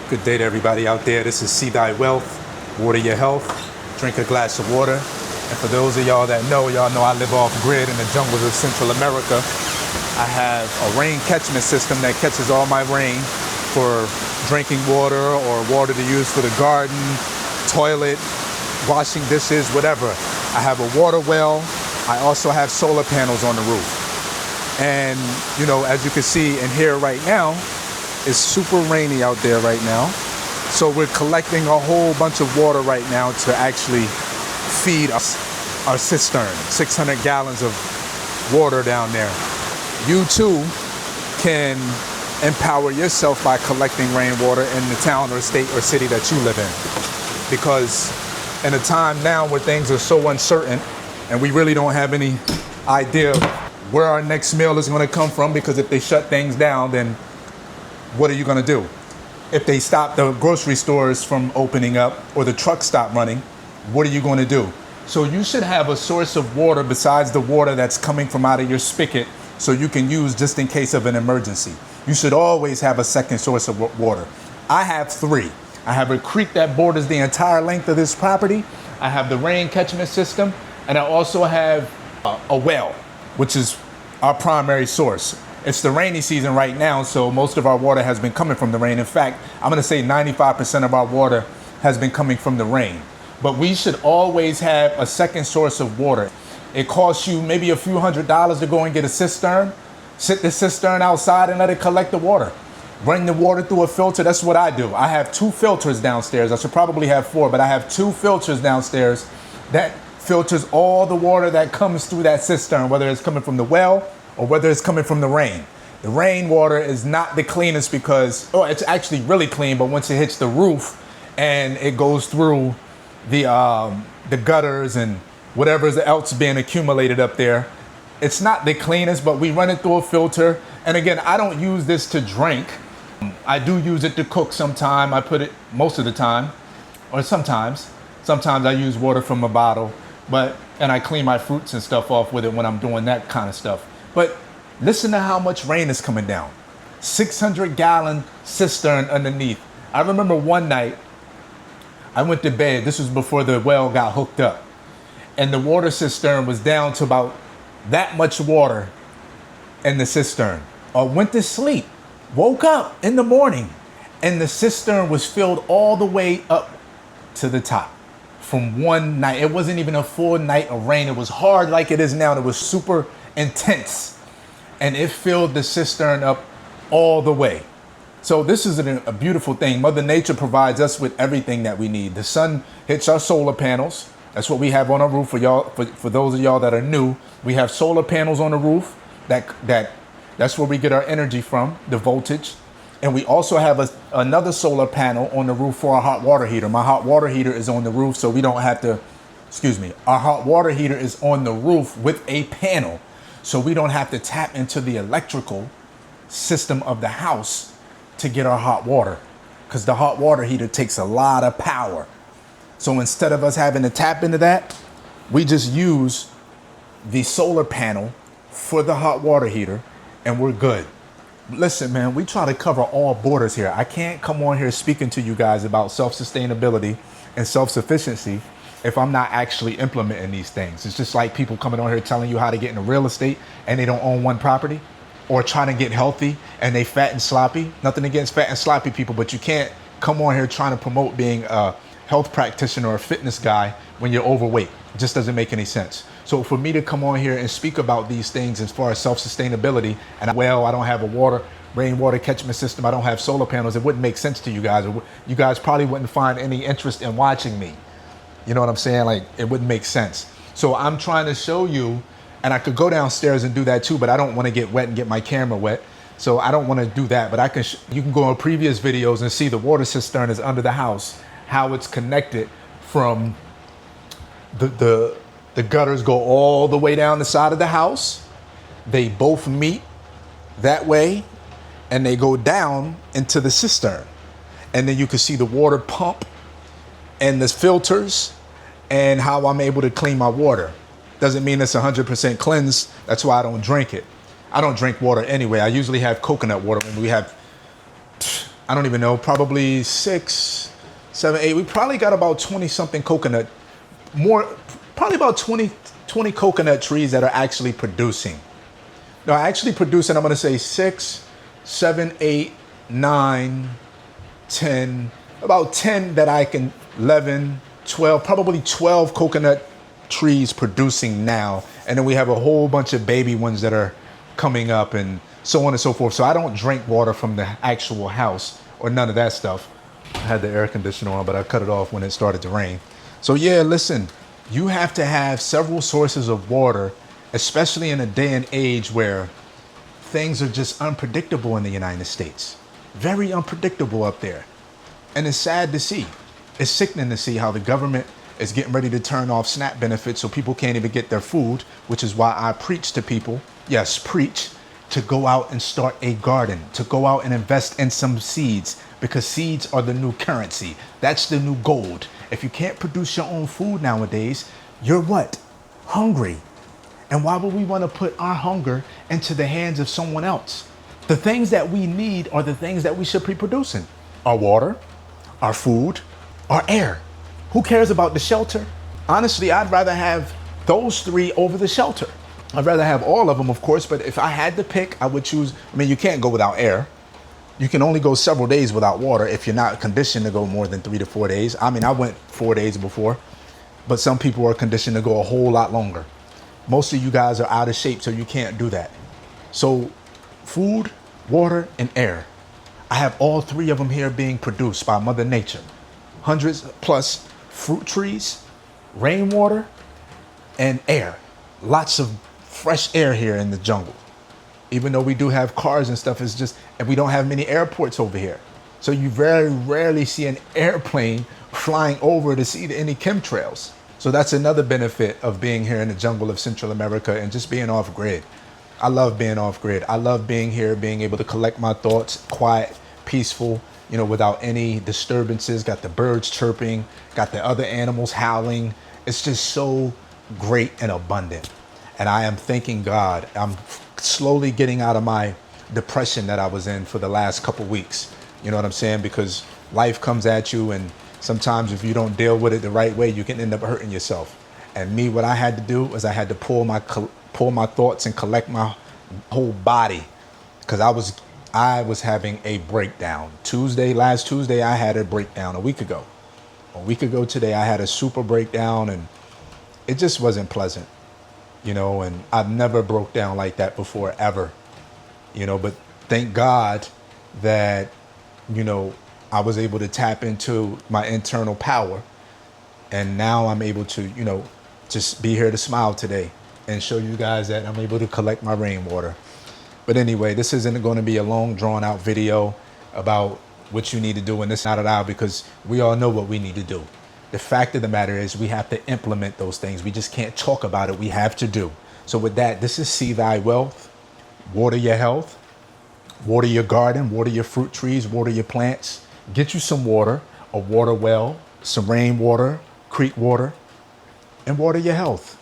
Good day to everybody out there. This is See Thy Wealth, Water Your Health, drink a glass of water. And for those of y'all that know, y'all know I live off grid in the jungles of Central America. I have a rain catchment system that catches all my rain for drinking water or water to use for the garden, toilet, washing dishes, whatever. I have a water well. I also have solar panels on the roof. And, you know, as you can see in here right now, it's super rainy out there right now. So we're collecting a whole bunch of water right now to actually feed us, our cistern, 600 gallons of water down there. You too can empower yourself by collecting rainwater in the town or state or city that you live in. Because in a time now where things are so uncertain and we really don't have any idea where our next meal is going to come from, because if they shut things down, then what are you going to do? If they stop the grocery stores from opening up or the trucks stop running, what are you going to do? So you should have a source of water besides the water that's coming from out of your spigot so you can use just in case of an emergency. You should always have a second source of water. I have three. I have a creek that borders the entire length of this property. I have the rain catchment system, and I also have a well, which is our primary source. It's the rainy season right now, so most of our water has been coming from the rain. In fact, I'm going to say 95% of our water has been coming from the rain. But we should always have a second source of water. It costs you maybe a few $100s to go and get a cistern, sit the cistern outside and let it collect the water. Run the water through a filter. That's what I do. I have 2 filters downstairs. I should probably have 4, but I have 2 filters downstairs that filters all the water that comes through that cistern, whether it's coming from the well or whether it's coming from the rain. The rainwater is not the cleanest because, it's actually really clean, but once it hits the roof and it goes through the gutters and whatever else being accumulated up there, it's not the cleanest, but we run it through a filter. And again, I don't use this to drink. I do use it to cook sometime. I put it most of the time, or sometimes I use water from a bottle, and I clean my fruits and stuff off with it when I'm doing that kind of stuff. But listen to how much rain is coming down. 600-gallon cistern underneath. I remember one night I went to bed. This was before the well got hooked up. And the water cistern was down to about that much water in the cistern. I went to sleep, woke up in the morning, and the cistern was filled all the way up to the top from one night. It wasn't even a full night of rain. It was hard like it is now. It was super intense, and it filled the cistern up all the way. So this is a beautiful thing. Mother Nature provides us with everything that we need. The sun hits our solar panels. That's what we have on our roof. For y'all, for those of y'all that are new, we have solar panels on the roof. That's where we get our energy from, the voltage. And we also have another solar panel on the roof for our hot water heater. My hot water heater is on the roof, so we don't have to, our hot water heater is on the roof with a panel. So we don't have to tap into the electrical system of the house to get our hot water, because the hot water heater takes a lot of power. So instead of us having to tap into that, we just use the solar panel for the hot water heater and we're good. Listen, man, we try to cover all borders here. I can't come on here speaking to you guys about self-sustainability and self-sufficiency if I'm not actually implementing these things. It's just like people coming on here telling you how to get into real estate and they don't own one property, or trying to get healthy and they fat and sloppy. Nothing against fat and sloppy people, but you can't come on here trying to promote being a health practitioner or a fitness guy when you're overweight. It just doesn't make any sense. So for me to come on here and speak about these things as far as self-sustainability, and I don't have a rainwater catchment system, I don't have solar panels, it wouldn't make sense to you guys. You guys probably wouldn't find any interest in watching me. You know what I'm saying? Like, it wouldn't make sense. So I'm trying to show you, and I could go downstairs and do that too, but I don't want to get wet and get my camera wet. So I don't want to do that, but you can go on previous videos and see the water cistern is under the house, how it's connected from the gutters go all the way down the side of the house. They both meet that way and they go down into the cistern. And then you can see the water pump and the filters and how I'm able to clean my water. Doesn't mean it's 100% cleansed. That's why I don't drink it. I don't drink water anyway. I usually have coconut water when we have I don't even know, probably 6, 7, 8. We probably got about 20 something coconut, more, probably about 20 coconut trees that are actually producing. No, actually producing, I'm going to say 6, 7, 8, 9, 10, about 10 that I can, 11, 12, probably 12 coconut trees producing now. And then we have a whole bunch of baby ones that are coming up and so on and so forth. So I don't drink water from the actual house or none of that stuff. I had the air conditioner on, but I cut it off when it started to rain. So yeah, listen, you have to have several sources of water, especially in a day and age where things are just unpredictable in the United States. Very unpredictable up there. And it's sad to see. It's sickening to see how the government is getting ready to turn off SNAP benefits so people can't even get their food, which is why I preach to people, yes, preach, to go out and start a garden, to go out and invest in some seeds, because seeds are the new currency. That's the new gold. If you can't produce your own food nowadays, you're what? Hungry. And why would we want to put our hunger into the hands of someone else? The things that we need are the things that we should be producing. Our water, our food, our air. Who cares about the shelter? Honestly, I'd rather have those three over the shelter. I'd rather have all of them, of course, but if I had to pick, I would choose, I mean, you can't go without air. You can only go several days without water if you're not conditioned to go more than 3 to 4 days. I mean, I went 4 days before, but some people are conditioned to go a whole lot longer. Most of you guys are out of shape, so you can't do that. So food, water, and air. I have all three of them here being produced by Mother Nature. Hundreds plus fruit trees, rainwater, and air. Lots of fresh air here in the jungle. Even though we do have cars and stuff, it's just, and we don't have many airports over here. So you very rarely see an airplane flying over to see any chemtrails. So that's another benefit of being here in the jungle of Central America and just being off grid. I love being off grid. I love being here, being able to collect my thoughts, quiet, peaceful, you know, without any disturbances. Got the birds chirping, got the other animals howling. It's just so great and abundant. And I am thanking God. I'm slowly getting out of my depression that I was in for the last couple weeks. You know what I'm saying? Because life comes at you, and sometimes if you don't deal with it the right way, you can end up hurting yourself. And me, what I had to do was I had to pull my thoughts and collect my whole body, because I was having a breakdown. Last Tuesday, I had a breakdown a week ago. A week ago today, I had a super breakdown, and it just wasn't pleasant, you know, and I've never broke down like that before, ever, you know, but thank God that, you know, I was able to tap into my internal power, and now I'm able to, you know, just be here to smile today and show you guys that I'm able to collect my rainwater. But anyway, this isn't going to be a long, drawn out video about what you need to do in this, not at all, because we all know what we need to do. The fact of the matter is we have to implement those things. We just can't talk about it. We have to do. So with that, this is See Thy Wealth. Water your health, water your garden, water your fruit trees, water your plants. Get you some water, a water well, some rainwater, creek water, and water your health.